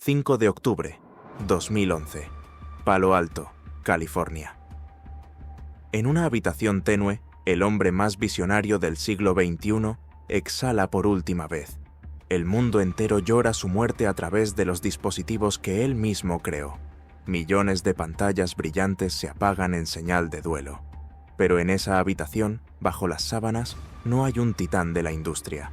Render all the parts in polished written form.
5 de octubre, 2011. Palo Alto, California. En una habitación tenue, el hombre más visionario del siglo XXI exhala por última vez. El mundo entero llora su muerte a través de los dispositivos que él mismo creó. Millones de pantallas brillantes se apagan en señal de duelo. Pero en esa habitación, bajo las sábanas, no hay un titán de la industria.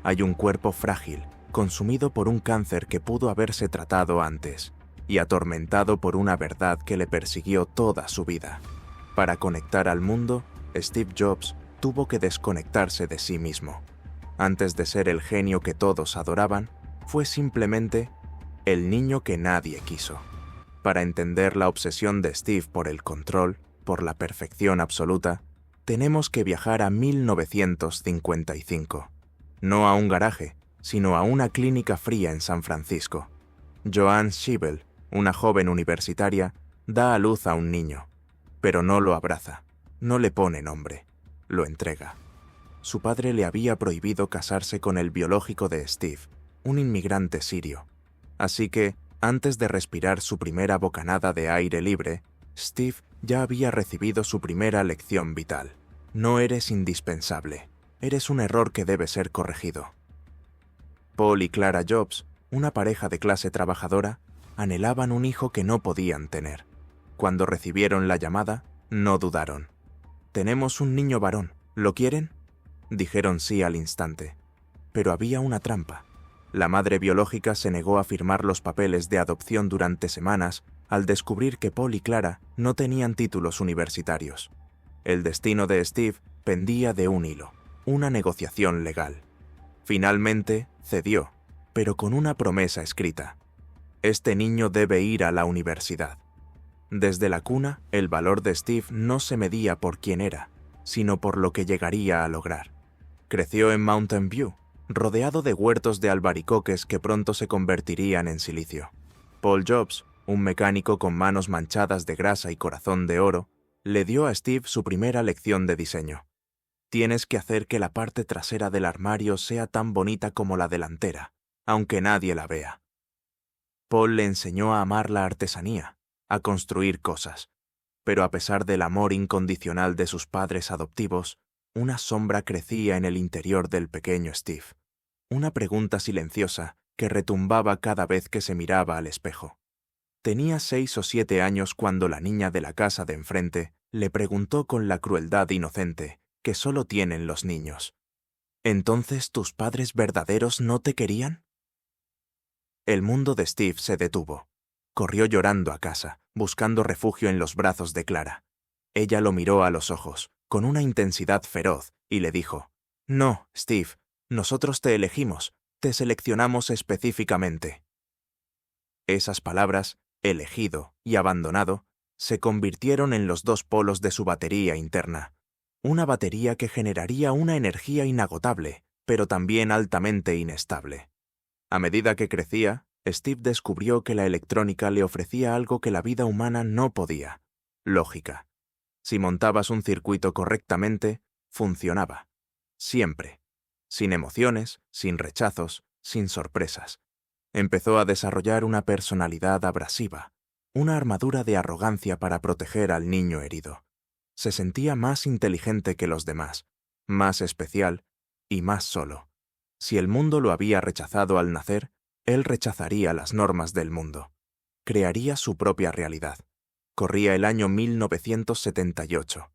Hay un cuerpo frágil, consumido por un cáncer que pudo haberse tratado antes, y atormentado por una verdad que le persiguió toda su vida. Para conectar al mundo, Steve Jobs tuvo que desconectarse de sí mismo. Antes de ser el genio que todos adoraban, fue simplemente el niño que nadie quiso. Para entender la obsesión de Steve por el control, por la perfección absoluta, tenemos que viajar a 1955. No a un garaje, sino a una clínica fría en San Francisco. Joanne Schiebel, una joven universitaria, da a luz a un niño, pero no lo abraza, no le pone nombre, lo entrega. Su padre le había prohibido casarse con el biológico de Steve, un inmigrante sirio. Así que, antes de respirar su primera bocanada de aire libre, Steve ya había recibido su primera lección vital. No eres indispensable, eres un error que debe ser corregido. Paul y Clara Jobs, una pareja de clase trabajadora, anhelaban un hijo que no podían tener. Cuando recibieron la llamada, no dudaron. «Tenemos un niño varón, ¿lo quieren?», dijeron sí al instante. Pero había una trampa. La madre biológica se negó a firmar los papeles de adopción durante semanas al descubrir que Paul y Clara no tenían títulos universitarios. El destino de Steve pendía de un hilo, una negociación legal. Finalmente cedió, pero con una promesa escrita. Este niño debe ir a la universidad. Desde la cuna, el valor de Steve no se medía por quién era, sino por lo que llegaría a lograr. Creció en Mountain View, rodeado de huertos de albaricoques que pronto se convertirían en silicio. Paul Jobs, un mecánico con manos manchadas de grasa y corazón de oro, le dio a Steve su primera lección de diseño. Tienes que hacer que la parte trasera del armario sea tan bonita como la delantera, aunque nadie la vea. Paul le enseñó a amar la artesanía, a construir cosas, pero a pesar del amor incondicional de sus padres adoptivos, una sombra crecía en el interior del pequeño Steve. Una pregunta silenciosa que retumbaba cada vez que se miraba al espejo. Tenía 6 o 7 años cuando la niña de la casa de enfrente le preguntó con la crueldad inocente que solo tienen los niños. ¿Entonces tus padres verdaderos no te querían? El mundo de Steve se detuvo. Corrió llorando a casa, buscando refugio en los brazos de Clara. Ella lo miró a los ojos, con una intensidad feroz, y le dijo: «No, Steve, nosotros te elegimos, te seleccionamos específicamente». Esas palabras, elegido y abandonado, se convirtieron en los dos polos de su batería interna. Una batería que generaría una energía inagotable, pero también altamente inestable. A medida que crecía, Steve descubrió que la electrónica le ofrecía algo que la vida humana no podía: lógica. Si montabas un circuito correctamente, funcionaba. Siempre. Sin emociones, sin rechazos, sin sorpresas. Empezó a desarrollar una personalidad abrasiva, una armadura de arrogancia para proteger al niño herido. Se sentía más inteligente que los demás, más especial y más solo. Si el mundo lo había rechazado al nacer, él rechazaría las normas del mundo. Crearía su propia realidad. Corría el año 1978.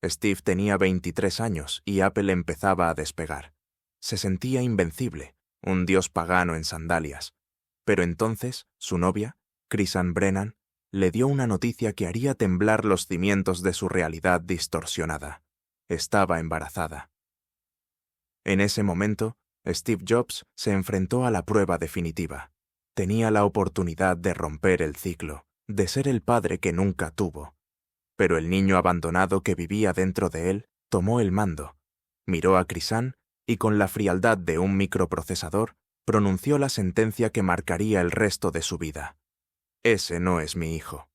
Steve tenía 23 años y Apple empezaba a despegar. Se sentía invencible, un dios pagano en sandalias. Pero entonces, su novia, Chrisann Brennan, le dio una noticia que haría temblar los cimientos de su realidad distorsionada. Estaba embarazada. En ese momento, Steve Jobs se enfrentó a la prueba definitiva. Tenía la oportunidad de romper el ciclo, de ser el padre que nunca tuvo. Pero el niño abandonado que vivía dentro de él tomó el mando, miró a Chrisann y con la frialdad de un microprocesador pronunció la sentencia que marcaría el resto de su vida. Ese no es mi hijo.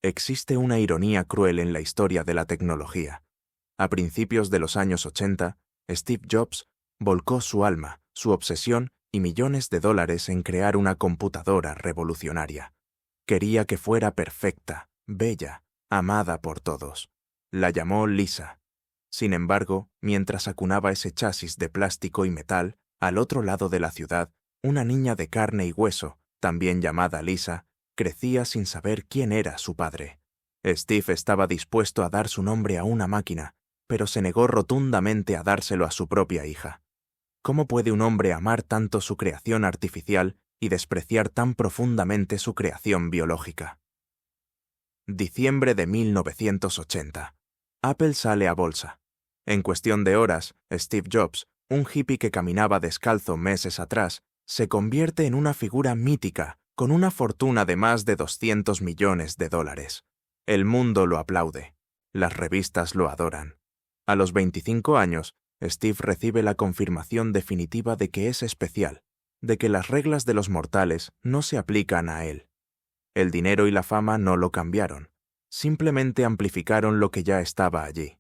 Existe una ironía cruel en la historia de la tecnología. A principios de los años 80, Steve Jobs volcó su alma, su obsesión y millones de dólares en crear una computadora revolucionaria. Quería que fuera perfecta, bella, amada por todos. La llamó Lisa. Sin embargo, mientras acunaba ese chasis de plástico y metal, al otro lado de la ciudad, una niña de carne y hueso, también llamada Lisa, crecía sin saber quién era su padre. Steve estaba dispuesto a dar su nombre a una máquina, pero se negó rotundamente a dárselo a su propia hija. ¿Cómo puede un hombre amar tanto su creación artificial y despreciar tan profundamente su creación biológica? Diciembre de 1980. Apple sale a bolsa. En cuestión de horas, Steve Jobs, un hippie que caminaba descalzo meses atrás, se convierte en una figura mítica, con una fortuna de más de 200 millones de dólares. El mundo lo aplaude. Las revistas lo adoran. A los 25 años, Steve recibe la confirmación definitiva de que es especial, de que las reglas de los mortales no se aplican a él. El dinero y la fama no lo cambiaron, simplemente amplificaron lo que ya estaba allí.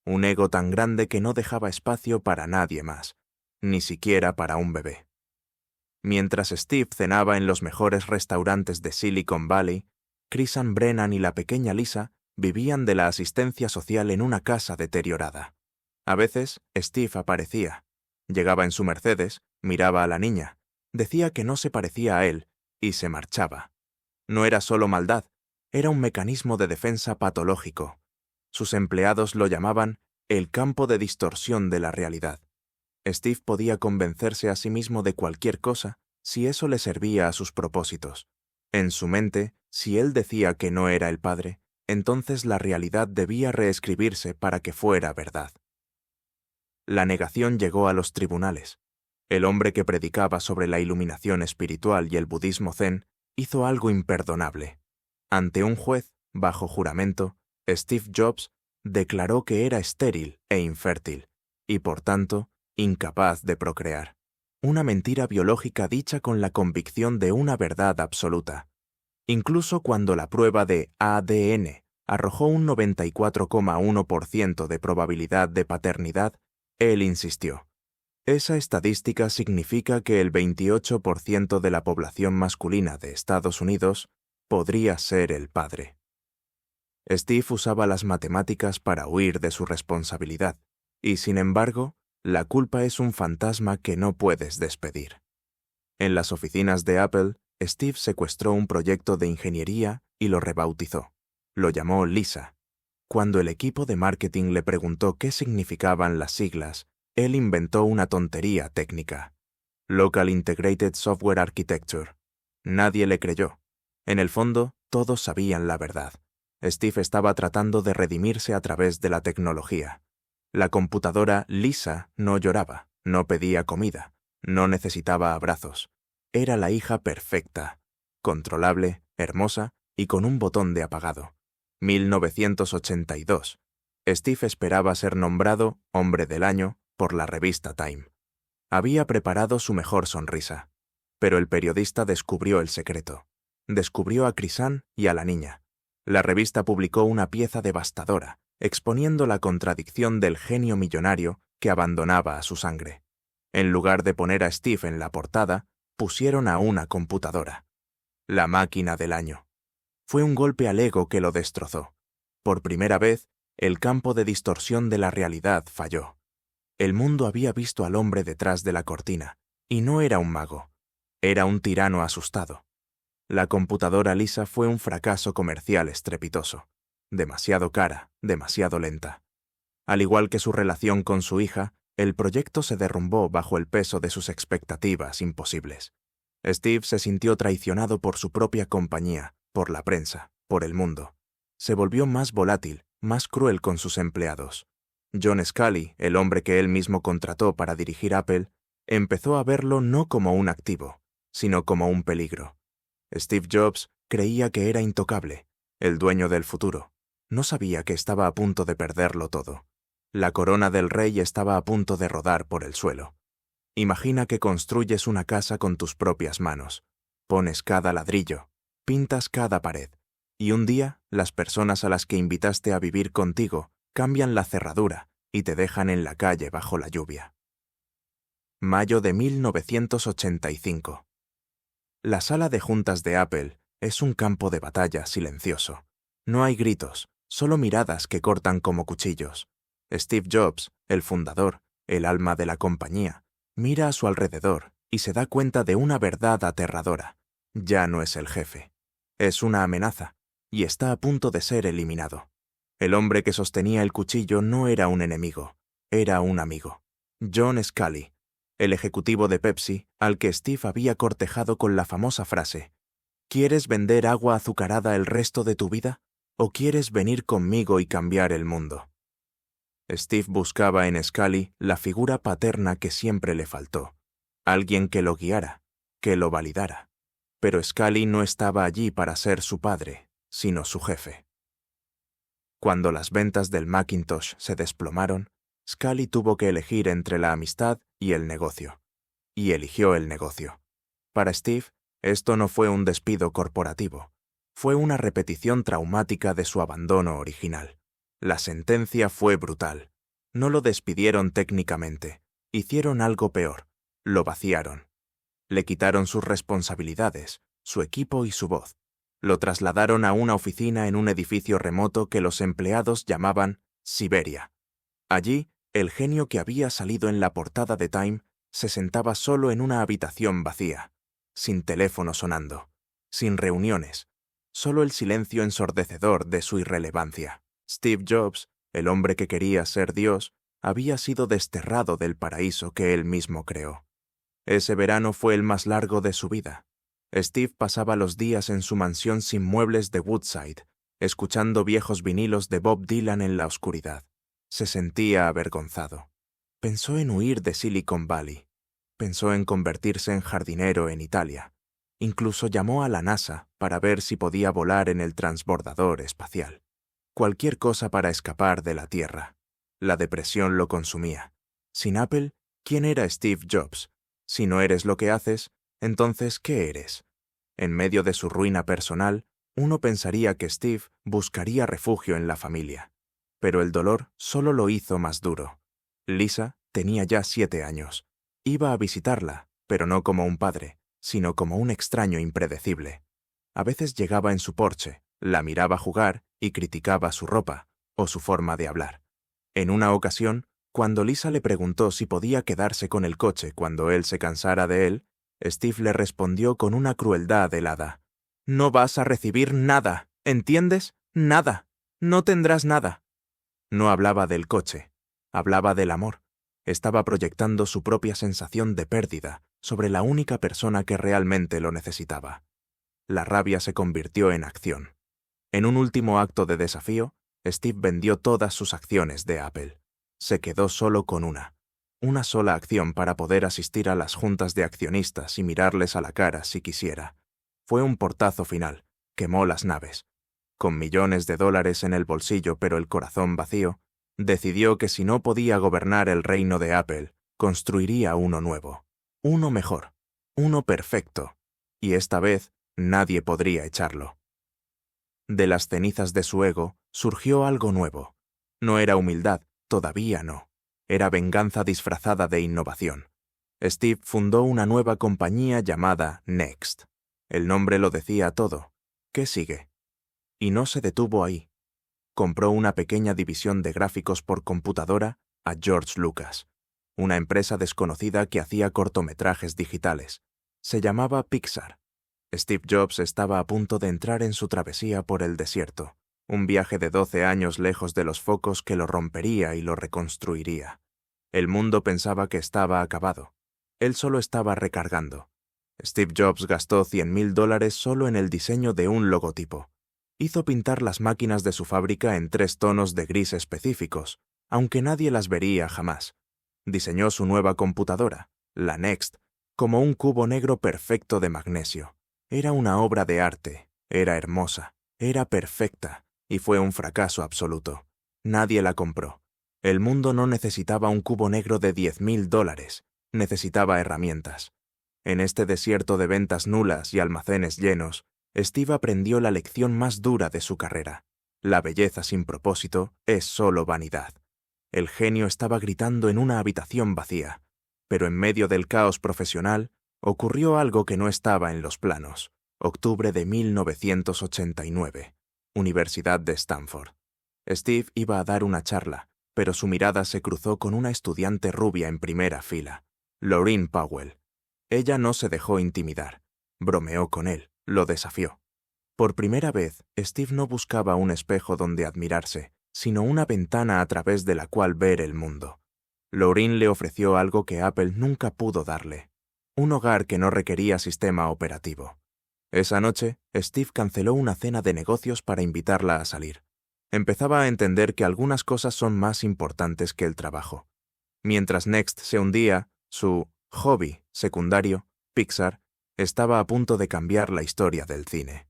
Un ego tan grande que no dejaba espacio para nadie más, ni siquiera para un bebé. Mientras Steve cenaba en los mejores restaurantes de Silicon Valley, Chrisann Brennan y la pequeña Lisa vivían de la asistencia social en una casa deteriorada. A veces, Steve aparecía. Llegaba en su Mercedes, miraba a la niña, decía que no se parecía a él, y se marchaba. No era solo maldad, era un mecanismo de defensa patológico. Sus empleados lo llamaban el campo de distorsión de la realidad. Steve podía convencerse a sí mismo de cualquier cosa si eso le servía a sus propósitos. En su mente, si él decía que no era el padre, entonces la realidad debía reescribirse para que fuera verdad. La negación llegó a los tribunales. El hombre que predicaba sobre la iluminación espiritual y el budismo zen hizo algo imperdonable. Ante un juez, bajo juramento, Steve Jobs declaró que era estéril e infértil, y por tanto, incapaz de procrear. Una mentira biológica dicha con la convicción de una verdad absoluta. Incluso cuando la prueba de ADN arrojó un 94,1% de probabilidad de paternidad, él insistió. Esa estadística significa que el 28% de la población masculina de Estados Unidos podría ser el padre. Steve usaba las matemáticas para huir de su responsabilidad, y sin embargo, la culpa es un fantasma que no puedes despedir. En las oficinas de Apple, Steve secuestró un proyecto de ingeniería y lo rebautizó. Lo llamó Lisa. Cuando el equipo de marketing le preguntó qué significaban las siglas, él inventó una tontería técnica. Local Integrated Software Architecture. Nadie le creyó. En el fondo, todos sabían la verdad. Steve estaba tratando de redimirse a través de la tecnología. La computadora Lisa no lloraba, no pedía comida, no necesitaba abrazos. Era la hija perfecta, controlable, hermosa y con un botón de apagado. 1982. Steve esperaba ser nombrado Hombre del Año por la revista Time. Había preparado su mejor sonrisa. Pero el periodista descubrió el secreto. Descubrió a Chrisann y a la niña. La revista publicó una pieza devastadora, exponiendo la contradicción del genio millonario que abandonaba a su sangre. En lugar de poner a Steve en la portada, pusieron a una computadora. La máquina del año. Fue un golpe al ego que lo destrozó. Por primera vez, el campo de distorsión de la realidad falló. El mundo había visto al hombre detrás de la cortina, y no era un mago. Era un tirano asustado. La computadora Lisa fue un fracaso comercial estrepitoso. Demasiado cara, demasiado lenta. Al igual que su relación con su hija, el proyecto se derrumbó bajo el peso de sus expectativas imposibles. Steve se sintió traicionado por su propia compañía, por la prensa, por el mundo. Se volvió más volátil, más cruel con sus empleados. John Sculley, el hombre que él mismo contrató para dirigir Apple, empezó a verlo no como un activo, sino como un peligro. Steve Jobs creía que era intocable, el dueño del futuro. No sabía que estaba a punto de perderlo todo. La corona del rey estaba a punto de rodar por el suelo. Imagina que construyes una casa con tus propias manos. Pones cada ladrillo, pintas cada pared, y un día las personas a las que invitaste a vivir contigo cambian la cerradura y te dejan en la calle bajo la lluvia. mayo de 1985. La sala de juntas de Apple es un campo de batalla silencioso. No hay gritos, solo miradas que cortan como cuchillos. Steve Jobs, el fundador, el alma de la compañía, mira a su alrededor y se da cuenta de una verdad aterradora. Ya no es el jefe. Es una amenaza, y está a punto de ser eliminado. El hombre que sostenía el cuchillo no era un enemigo, era un amigo. John Scully, el ejecutivo de Pepsi, al que Steve había cortejado con la famosa frase: ¿quieres vender agua azucarada el resto de tu vida? ¿O quieres venir conmigo y cambiar el mundo? Steve buscaba en Scully la figura paterna que siempre le faltó, alguien que lo guiara, que lo validara. Pero Scully no estaba allí para ser su padre, sino su jefe. Cuando las ventas del Macintosh se desplomaron, Scully tuvo que elegir entre la amistad y el negocio. Y eligió el negocio. Para Steve, esto no fue un despido corporativo. Fue una repetición traumática de su abandono original. La sentencia fue brutal. No lo despidieron técnicamente. Hicieron algo peor. Lo vaciaron. Le quitaron sus responsabilidades, su equipo y su voz. Lo trasladaron a una oficina en un edificio remoto que los empleados llamaban Siberia. Allí, el genio que había salido en la portada de Time se sentaba solo en una habitación vacía, sin teléfono sonando, sin reuniones, solo el silencio ensordecedor de su irrelevancia. Steve Jobs, el hombre que quería ser Dios, había sido desterrado del paraíso que él mismo creó. Ese verano fue el más largo de su vida. Steve pasaba los días en su mansión sin muebles de Woodside, escuchando viejos vinilos de Bob Dylan en la oscuridad. Se sentía avergonzado. Pensó en huir de Silicon Valley. Pensó en convertirse en jardinero en Italia. Incluso llamó a la NASA para ver si podía volar en el transbordador espacial. Cualquier cosa para escapar de la Tierra. La depresión lo consumía. Sin Apple, ¿quién era Steve Jobs? Si no eres lo que haces, entonces, ¿qué eres? En medio de su ruina personal, uno pensaría que Steve buscaría refugio en la familia. Pero el dolor solo lo hizo más duro. Lisa tenía ya 7 años. Iba a visitarla, pero no como un padre, sino como un extraño impredecible. A veces llegaba en su porche, la miraba jugar y criticaba su ropa o su forma de hablar. En una ocasión, cuando Lisa le preguntó si podía quedarse con el coche cuando él se cansara de él, Steve le respondió con una crueldad helada: «No vas a recibir nada, ¿entiendes? Nada. No tendrás nada». No hablaba del coche, hablaba del amor. Estaba proyectando su propia sensación de pérdida sobre la única persona que realmente lo necesitaba. La rabia se convirtió en acción. En un último acto de desafío, Steve vendió todas sus acciones de Apple. Se quedó solo con una sola acción para poder asistir a las juntas de accionistas y mirarles a la cara si quisiera. Fue un portazo final, quemó las naves. Con millones de dólares en el bolsillo pero el corazón vacío, decidió que si no podía gobernar el reino de Apple, construiría uno nuevo, uno mejor, uno perfecto, y esta vez nadie podría echarlo. De las cenizas de su ego surgió algo nuevo. No era humildad, todavía no. Era venganza disfrazada de innovación. Steve fundó una nueva compañía llamada Next. El nombre lo decía todo. ¿Qué sigue? Y no se detuvo ahí. Compró una pequeña división de gráficos por computadora a George Lucas, una empresa desconocida que hacía cortometrajes digitales. Se llamaba Pixar. Steve Jobs estaba a punto de entrar en su travesía por el desierto, un viaje de 12 años lejos de los focos que lo rompería y lo reconstruiría. El mundo pensaba que estaba acabado. Él solo estaba recargando. Steve Jobs gastó $100,000 solo en el diseño de un logotipo. Hizo pintar las máquinas de su fábrica en 3 tonos de gris específicos, aunque nadie las vería jamás. Diseñó su nueva computadora, la Next, como un cubo negro perfecto de magnesio. Era una obra de arte, era hermosa, era perfecta, y fue un fracaso absoluto. Nadie la compró. El mundo no necesitaba un cubo negro de $10,000, necesitaba herramientas. En este desierto de ventas nulas y almacenes llenos, Steve aprendió la lección más dura de su carrera. La belleza sin propósito es solo vanidad. El genio estaba gritando en una habitación vacía. Pero en medio del caos profesional, ocurrió algo que no estaba en los planos. Octubre de 1989. Universidad de Stanford. Steve iba a dar una charla, pero su mirada se cruzó con una estudiante rubia en primera fila, Laureen Powell. Ella no se dejó intimidar. Bromeó con él, lo desafió. Por primera vez, Steve no buscaba un espejo donde admirarse, sino una ventana a través de la cual ver el mundo. Laureen le ofreció algo que Apple nunca pudo darle: un hogar que no requería sistema operativo. Esa noche, Steve canceló una cena de negocios para invitarla a salir. Empezaba a entender que algunas cosas son más importantes que el trabajo. Mientras Next se hundía, su hobby secundario, Pixar, estaba a punto de cambiar la historia del cine.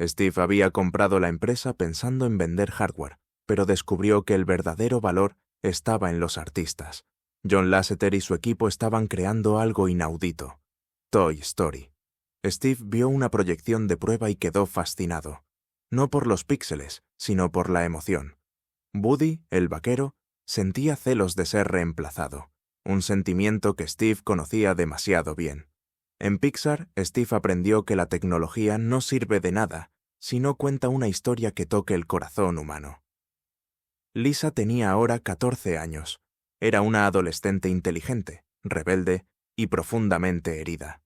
Steve había comprado la empresa pensando en vender hardware, pero descubrió que el verdadero valor estaba en los artistas. John Lasseter y su equipo estaban creando algo inaudito: Toy Story. Steve vio una proyección de prueba y quedó fascinado, no por los píxeles, sino por la emoción. Woody, el vaquero, sentía celos de ser reemplazado, un sentimiento que Steve conocía demasiado bien. En Pixar, Steve aprendió que la tecnología no sirve de nada si no cuenta una historia que toque el corazón humano. Lisa tenía ahora 14 años. Era una adolescente inteligente, rebelde y profundamente herida.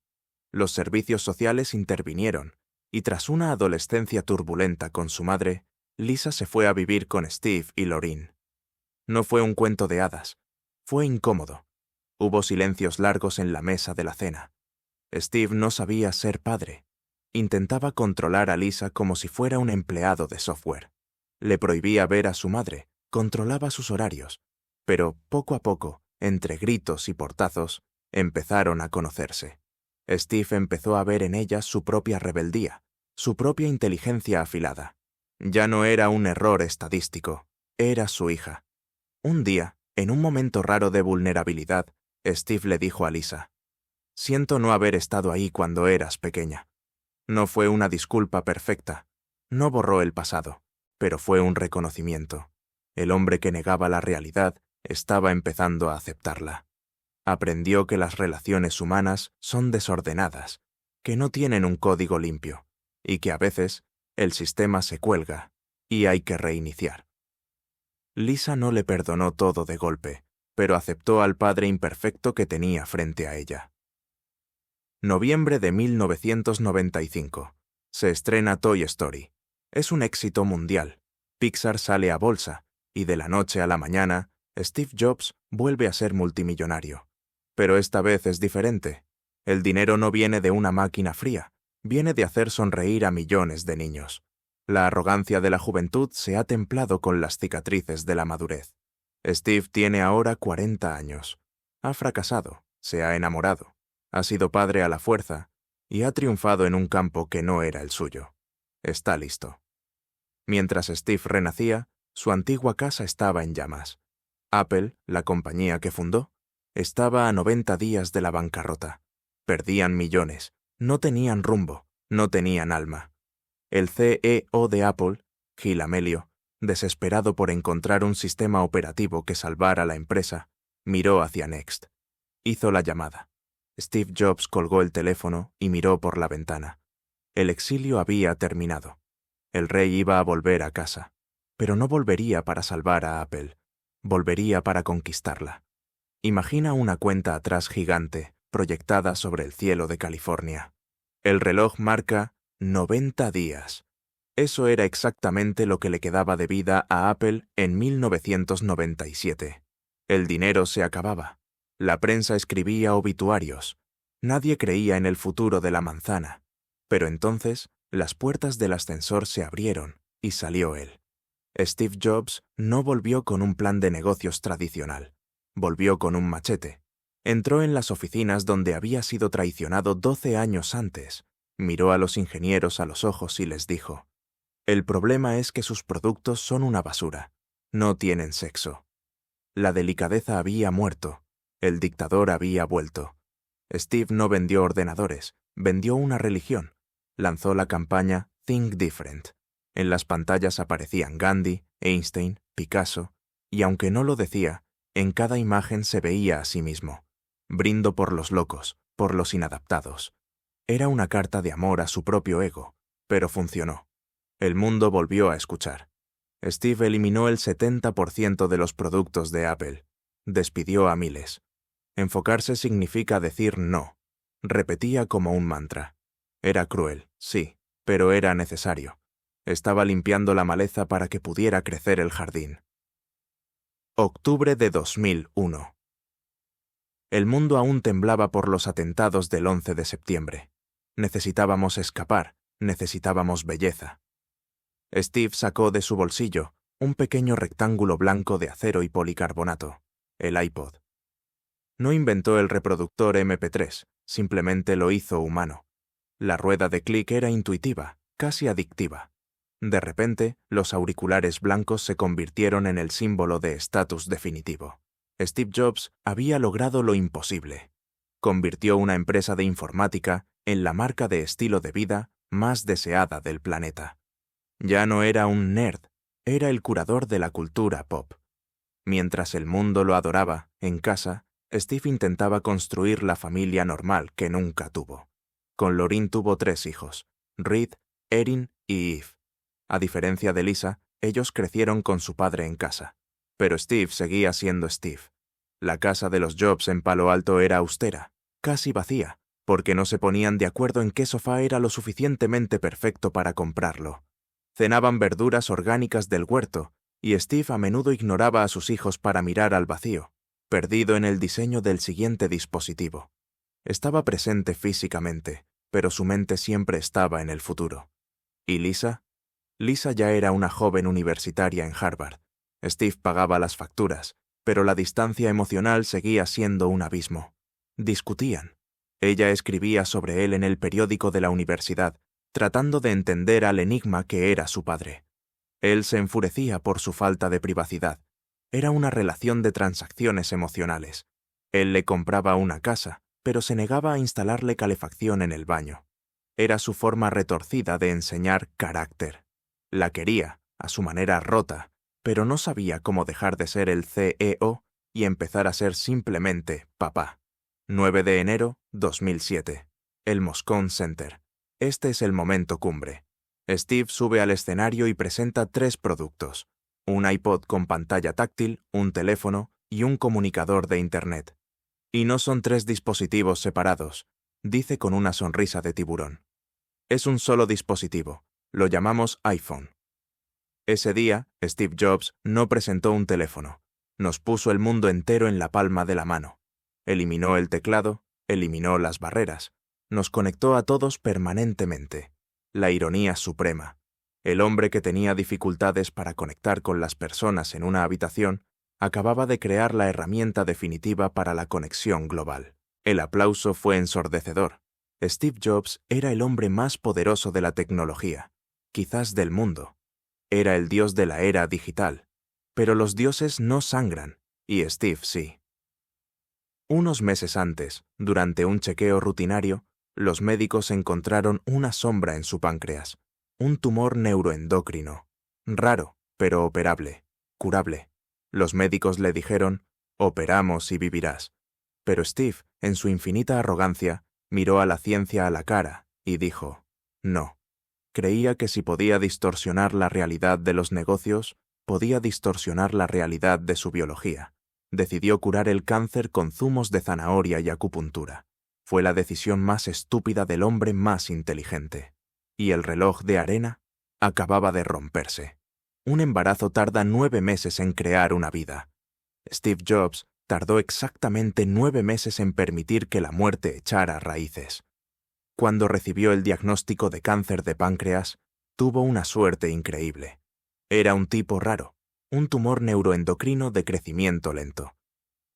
Los servicios sociales intervinieron, y tras una adolescencia turbulenta con su madre, Lisa se fue a vivir con Steve y Laureen. No fue un cuento de hadas. Fue incómodo. Hubo silencios largos en la mesa de la cena. Steve no sabía ser padre. Intentaba controlar a Lisa como si fuera un empleado de software. Le prohibía ver a su madre, controlaba sus horarios, pero poco a poco, entre gritos y portazos, empezaron a conocerse. Steve empezó a ver en ella su propia rebeldía, su propia inteligencia afilada. Ya no era un error estadístico, era su hija. Un día, en un momento raro de vulnerabilidad, Steve le dijo a Lisa: «Siento no haber estado ahí cuando eras pequeña». No fue una disculpa perfecta, no borró el pasado, pero fue un reconocimiento. El hombre que negaba la realidad estaba empezando a aceptarla. Aprendió que las relaciones humanas son desordenadas, que no tienen un código limpio, y que a veces el sistema se cuelga y hay que reiniciar. Lisa no le perdonó todo de golpe, pero aceptó al padre imperfecto que tenía frente a ella. Noviembre de 1995. Se estrena Toy Story. Es un éxito mundial. Pixar sale a bolsa, y de la noche a la mañana, Steve Jobs vuelve a ser multimillonario. Pero esta vez es diferente. El dinero no viene de una máquina fría, viene de hacer sonreír a millones de niños. La arrogancia de la juventud se ha templado con las cicatrices de la madurez. Steve tiene ahora 40 años. Ha fracasado, se ha enamorado, ha sido padre a la fuerza y ha triunfado en un campo que no era el suyo. Está listo. Mientras Steve renacía, su antigua casa estaba en llamas. Apple, la compañía que fundó, estaba a 90 días de la bancarrota. Perdían millones, no tenían rumbo, no tenían alma. El CEO de Apple, Gil Amelio, desesperado por encontrar un sistema operativo que salvara la empresa, miró hacia Next. Hizo la llamada. Steve Jobs colgó el teléfono y miró por la ventana. El exilio había terminado. El rey iba a volver a casa, pero no volvería para salvar a Apple, volvería para conquistarla. Imagina una cuenta atrás gigante, proyectada sobre el cielo de California. El reloj marca 90 días. Eso era exactamente lo que le quedaba de vida a Apple en 1997. El dinero se acababa. La prensa escribía obituarios. Nadie creía en el futuro de la manzana. Pero entonces, las puertas del ascensor se abrieron y salió él. Steve Jobs no volvió con un plan de negocios tradicional. Volvió con un machete. Entró en las oficinas donde había sido traicionado 12 años antes. Miró a los ingenieros a los ojos y les dijo: «El problema es que sus productos son una basura. No tienen sexo». La delicadeza había muerto. El dictador había vuelto. Steve no vendió ordenadores, vendió una religión. Lanzó la campaña Think Different. En las pantallas aparecían Gandhi, Einstein, Picasso, y aunque no lo decía, en cada imagen se veía a sí mismo. Brindo por los locos, por los inadaptados. Era una carta de amor a su propio ego, pero funcionó. El mundo volvió a escuchar. Steve eliminó el 70% de los productos de Apple. Despidió a miles. Enfocarse significa decir no. Repetía como un mantra. Era cruel, sí, pero era necesario. Estaba limpiando la maleza para que pudiera crecer el jardín. Octubre de 2001. El mundo aún temblaba por los atentados del 11 de septiembre. Necesitábamos escapar, necesitábamos belleza. Steve sacó de su bolsillo un pequeño rectángulo blanco de acero y policarbonato, el iPod. No inventó el reproductor MP3, simplemente lo hizo humano. La rueda de clic era intuitiva, casi adictiva. De repente, los auriculares blancos se convirtieron en el símbolo de estatus definitivo. Steve Jobs había logrado lo imposible. Convirtió una empresa de informática en la marca de estilo de vida más deseada del planeta. Ya no era un nerd, era el curador de la cultura pop. Mientras el mundo lo adoraba, en casa, Steve intentaba construir la familia normal que nunca tuvo. Con Lorin tuvo 3 hijos, Reed, Erin y Eve. A diferencia de Lisa, ellos crecieron con su padre en casa. Pero Steve seguía siendo Steve. La casa de los Jobs en Palo Alto era austera, casi vacía, porque no se ponían de acuerdo en qué sofá era lo suficientemente perfecto para comprarlo. Cenaban verduras orgánicas del huerto, y Steve a menudo ignoraba a sus hijos para mirar al vacío, perdido en el diseño del siguiente dispositivo. Estaba presente físicamente, pero su mente siempre estaba en el futuro. ¿Y Lisa? Lisa ya era una joven universitaria en Harvard. Steve pagaba las facturas, pero la distancia emocional seguía siendo un abismo. Discutían. Ella escribía sobre él en el periódico de la universidad, tratando de entender al enigma que era su padre. Él se enfurecía por su falta de privacidad. Era una relación de transacciones emocionales. Él le compraba una casa, pero se negaba a instalarle calefacción en el baño. Era su forma retorcida de enseñar carácter. La quería, a su manera rota, pero no sabía cómo dejar de ser el CEO y empezar a ser simplemente papá. 9 de enero 2007. El Moscone Center. Este es el momento cumbre. Steve sube al escenario y presenta 3 productos: un iPod con pantalla táctil, un teléfono y un comunicador de Internet. Y no son 3 dispositivos separados, dice con una sonrisa de tiburón. Es un solo dispositivo. Lo llamamos iPhone. Ese día, Steve Jobs no presentó un teléfono. Nos puso el mundo entero en la palma de la mano. Eliminó el teclado, eliminó las barreras. Nos conectó a todos permanentemente. La ironía suprema. El hombre que tenía dificultades para conectar con las personas en una habitación acababa de crear la herramienta definitiva para la conexión global. El aplauso fue ensordecedor. Steve Jobs era el hombre más poderoso de la tecnología, quizás del mundo. Era el dios de la era digital. Pero los dioses no sangran, y Steve sí. Unos meses antes, durante un chequeo rutinario, los médicos encontraron una sombra en su páncreas, un tumor neuroendocrino. Raro, pero operable, curable. Los médicos le dijeron, operamos y vivirás. Pero Steve, en su infinita arrogancia, miró a la ciencia a la cara y dijo, no. Creía que si podía distorsionar la realidad de los negocios, podía distorsionar la realidad de su biología. Decidió curar el cáncer con zumos de zanahoria y acupuntura. Fue la decisión más estúpida del hombre más inteligente. Y el reloj de arena acababa de romperse. Un embarazo tarda 9 meses en crear una vida. Steve Jobs tardó exactamente 9 meses en permitir que la muerte echara raíces. Cuando recibió el diagnóstico de cáncer de páncreas, tuvo una suerte increíble. Era un tipo raro, un tumor neuroendocrino de crecimiento lento.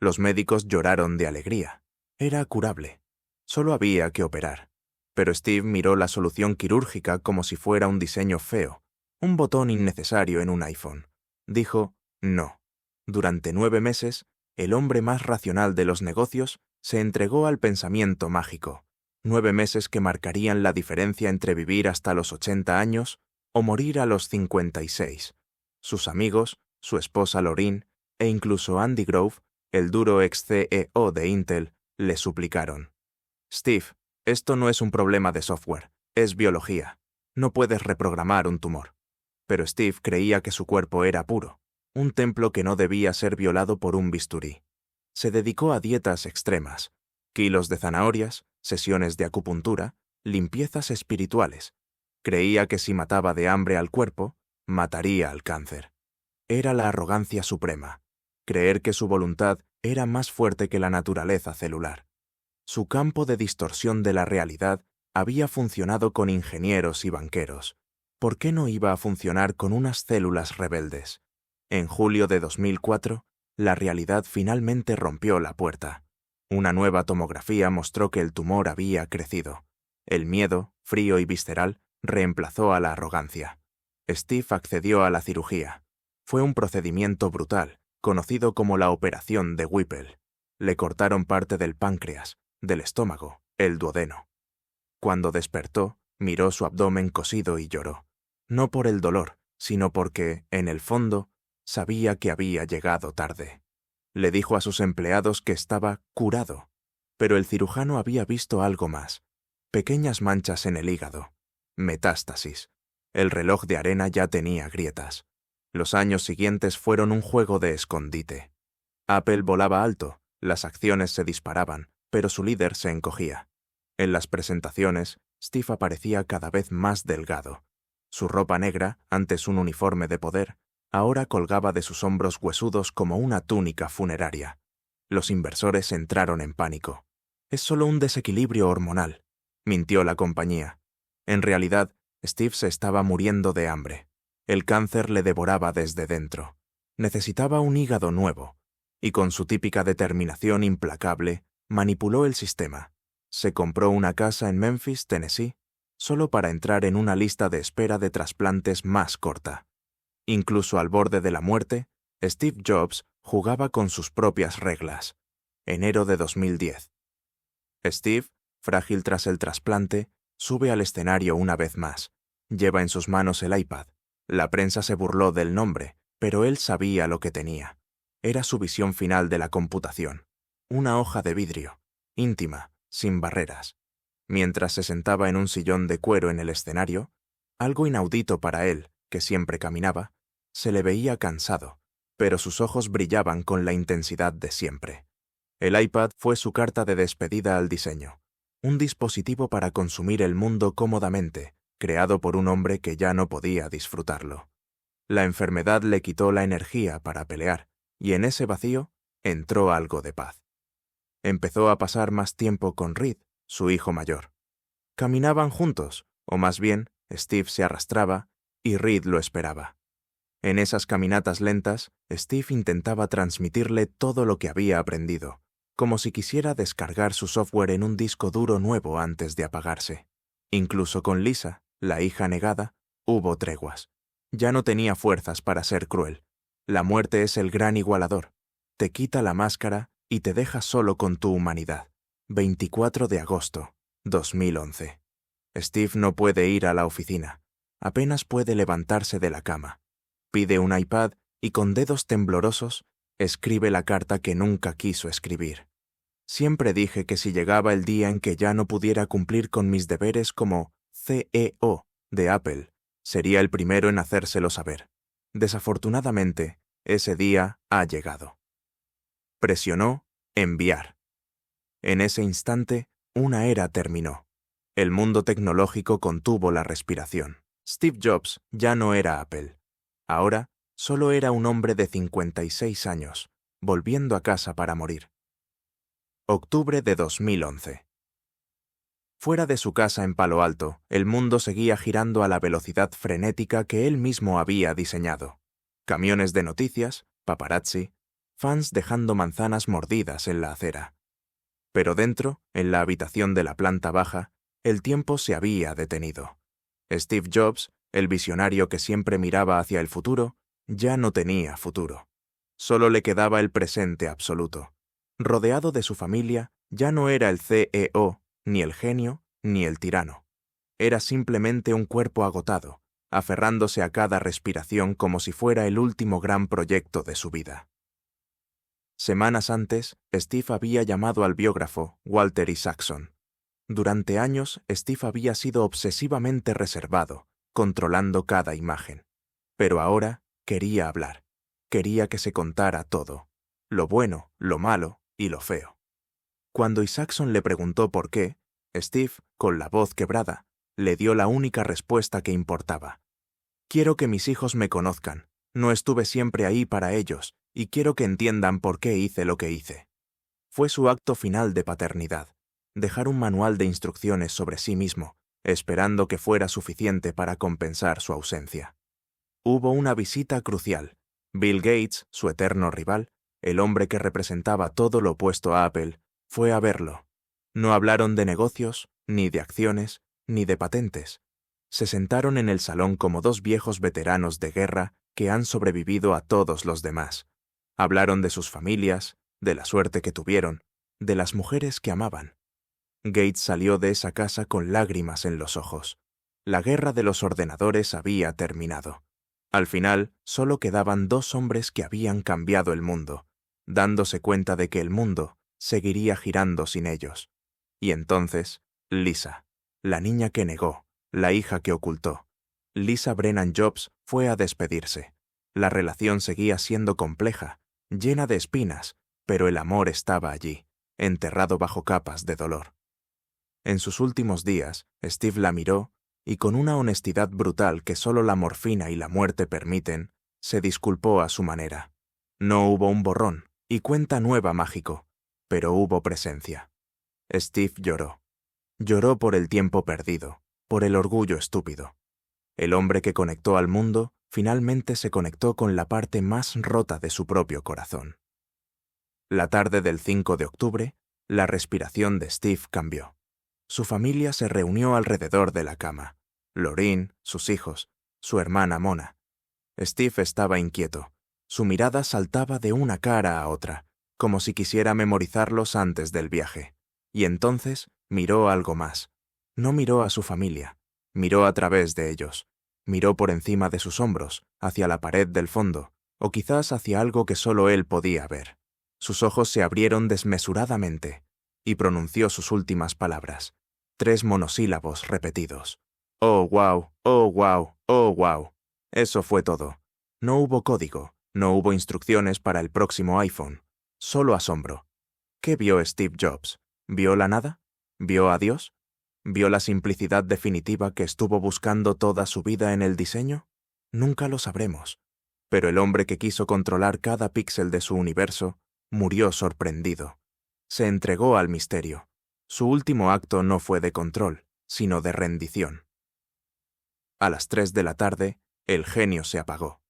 Los médicos lloraron de alegría. Era curable. Solo había que operar. Pero Steve miró la solución quirúrgica como si fuera un diseño feo, un botón innecesario en un iPhone. Dijo, no. Durante 9 meses, el hombre más racional de los negocios se entregó al pensamiento mágico. 9 meses que marcarían la diferencia entre vivir hasta los 80 años o morir a los 56. Sus amigos, su esposa Lorin e incluso Andy Grove, el duro ex CEO de Intel, le suplicaron. Steve, esto no es un problema de software, es biología. No puedes reprogramar un tumor. Pero Steve creía que su cuerpo era puro, un templo que no debía ser violado por un bisturí. Se dedicó a dietas extremas, kilos de zanahorias, sesiones de acupuntura, limpiezas espirituales. Creía que si mataba de hambre al cuerpo, mataría al cáncer. Era la arrogancia suprema, creer que su voluntad era más fuerte que la naturaleza celular. Su campo de distorsión de la realidad había funcionado con ingenieros y banqueros. ¿Por qué no iba a funcionar con unas células rebeldes? En julio de 2004, la realidad finalmente rompió la puerta. Una nueva tomografía mostró que el tumor había crecido. El miedo, frío y visceral, reemplazó a la arrogancia. Steve accedió a la cirugía. Fue un procedimiento brutal, conocido como la operación de Whipple. Le cortaron parte del páncreas, del estómago, el duodeno. Cuando despertó, miró su abdomen cosido y lloró. No por el dolor, sino porque, en el fondo, sabía que había llegado tarde. Le dijo a sus empleados que estaba curado, pero el cirujano había visto algo más. Pequeñas manchas en el hígado. Metástasis. El reloj de arena ya tenía grietas. Los años siguientes fueron un juego de escondite. Apple volaba alto, las acciones se disparaban, pero su líder se encogía. En las presentaciones, Steve aparecía cada vez más delgado. Su ropa negra, antes un uniforme de poder, ahora colgaba de sus hombros huesudos como una túnica funeraria. Los inversores entraron en pánico. Es solo un desequilibrio hormonal, mintió la compañía. En realidad, Steve se estaba muriendo de hambre. El cáncer le devoraba desde dentro. Necesitaba un hígado nuevo, y con su típica determinación implacable, manipuló el sistema. Se compró una casa en Memphis, Tennessee, solo para entrar en una lista de espera de trasplantes más corta. Incluso al borde de la muerte, Steve Jobs jugaba con sus propias reglas. Enero de 2010. Steve, frágil tras el trasplante, sube al escenario una vez más. Lleva en sus manos el iPad. La prensa se burló del nombre, pero él sabía lo que tenía. Era su visión final de la computación. Una hoja de vidrio, íntima, sin barreras. Mientras se sentaba en un sillón de cuero en el escenario, algo inaudito para él, que siempre caminaba, se le veía cansado, pero sus ojos brillaban con la intensidad de siempre. El iPad fue su carta de despedida al diseño, un dispositivo para consumir el mundo cómodamente, creado por un hombre que ya no podía disfrutarlo. La enfermedad le quitó la energía para pelear, y en ese vacío entró algo de paz. Empezó a pasar más tiempo con Reed, su hijo mayor. Caminaban juntos, o más bien, Steve se arrastraba y Reed lo esperaba. En esas caminatas lentas, Steve intentaba transmitirle todo lo que había aprendido, como si quisiera descargar su software en un disco duro nuevo antes de apagarse. Incluso con Lisa, la hija negada, hubo treguas. Ya no tenía fuerzas para ser cruel. La muerte es el gran igualador. Te quita la máscara y te deja solo con tu humanidad. 24 de agosto, 2011. Steve no puede ir a la oficina. Apenas puede levantarse de la cama. Pide un iPad y con dedos temblorosos escribe la carta que nunca quiso escribir. Siempre dije que si llegaba el día en que ya no pudiera cumplir con mis deberes como CEO de Apple, sería el primero en hacérselo saber. Desafortunadamente, ese día ha llegado. Presionó enviar. En ese instante, una era terminó. El mundo tecnológico contuvo la respiración. Steve Jobs ya no era Apple. Ahora, solo era un hombre de 56 años, volviendo a casa para morir. Octubre de 2011. Fuera de su casa en Palo Alto, el mundo seguía girando a la velocidad frenética que él mismo había diseñado. Camiones de noticias, paparazzi, fans dejando manzanas mordidas en la acera. Pero dentro, en la habitación de la planta baja, el tiempo se había detenido. Steve Jobs, el visionario que siempre miraba hacia el futuro, ya no tenía futuro. Solo le quedaba el presente absoluto. Rodeado de su familia, ya no era el CEO, ni el genio, ni el tirano. Era simplemente un cuerpo agotado, aferrándose a cada respiración como si fuera el último gran proyecto de su vida. Semanas antes, Steve había llamado al biógrafo Walter Isaacson. Durante años, Steve había sido obsesivamente reservado, controlando cada imagen. Pero ahora quería hablar. Quería que se contara todo. Lo bueno, lo malo y lo feo. Cuando Isaacson le preguntó por qué, Steve, con la voz quebrada, le dio la única respuesta que importaba. Quiero que mis hijos me conozcan. No estuve siempre ahí para ellos, y quiero que entiendan por qué hice lo que hice. Fue su acto final de paternidad, dejar un manual de instrucciones sobre sí mismo, esperando que fuera suficiente para compensar su ausencia. Hubo una visita crucial. Bill Gates, su eterno rival, el hombre que representaba todo lo opuesto a Apple, fue a verlo. No hablaron de negocios, ni de acciones, ni de patentes. Se sentaron en el salón como dos viejos veteranos de guerra que han sobrevivido a todos los demás. Hablaron de sus familias, de la suerte que tuvieron, de las mujeres que amaban. Gates salió de esa casa con lágrimas en los ojos. La guerra de los ordenadores había terminado. Al final, solo quedaban dos hombres que habían cambiado el mundo, dándose cuenta de que el mundo seguiría girando sin ellos. Y entonces, Lisa, la niña que negó, la hija que ocultó. Lisa Brennan Jobs fue a despedirse. La relación seguía siendo compleja, llena de espinas, pero el amor estaba allí, enterrado bajo capas de dolor. En sus últimos días, Steve la miró y con una honestidad brutal que solo la morfina y la muerte permiten, se disculpó a su manera. No hubo un borrón y cuenta nueva mágico, pero hubo presencia. Steve lloró. Lloró por el tiempo perdido, por el orgullo estúpido. El hombre que conectó al mundo finalmente se conectó con la parte más rota de su propio corazón. La tarde del 5 de octubre, la respiración de Steve cambió. Su familia se reunió alrededor de la cama. Lorraine, sus hijos, su hermana Mona. Steve estaba inquieto. Su mirada saltaba de una cara a otra, como si quisiera memorizarlos antes del viaje. Y entonces miró algo más. No miró a su familia. Miró a través de ellos. Miró por encima de sus hombros, hacia la pared del fondo, o quizás hacia algo que solo él podía ver. Sus ojos se abrieron desmesuradamente, y pronunció sus últimas palabras. 3 monosílabos repetidos. Oh, wow, oh, wow, oh, wow. Eso fue todo. No hubo código, no hubo instrucciones para el próximo iPhone. Solo asombro. ¿Qué vio Steve Jobs? ¿Vio la nada? ¿Vio a Dios? ¿Vio la simplicidad definitiva que estuvo buscando toda su vida en el diseño? Nunca lo sabremos. Pero el hombre que quiso controlar cada píxel de su universo murió sorprendido. Se entregó al misterio. Su último acto no fue de control, sino de rendición. A las 3 de la tarde, el genio se apagó.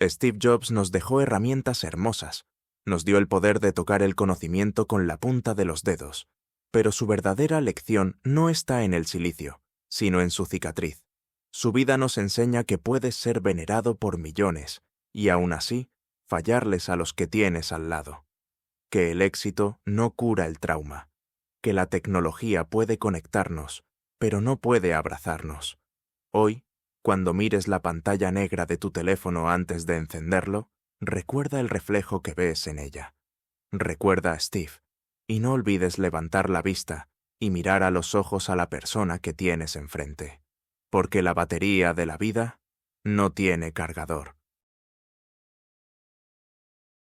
Steve Jobs nos dejó herramientas hermosas. Nos dio el poder de tocar el conocimiento con la punta de los dedos. Pero su verdadera lección no está en el silicio, sino en su cicatriz. Su vida nos enseña que puedes ser venerado por millones, y aún así, fallarles a los que tienes al lado. Que el éxito no cura el trauma. Que la tecnología puede conectarnos, pero no puede abrazarnos. Hoy, cuando mires la pantalla negra de tu teléfono antes de encenderlo, recuerda el reflejo que ves en ella. Recuerda a Steve, y no olvides levantar la vista y mirar a los ojos a la persona que tienes enfrente. Porque la batería de la vida no tiene cargador.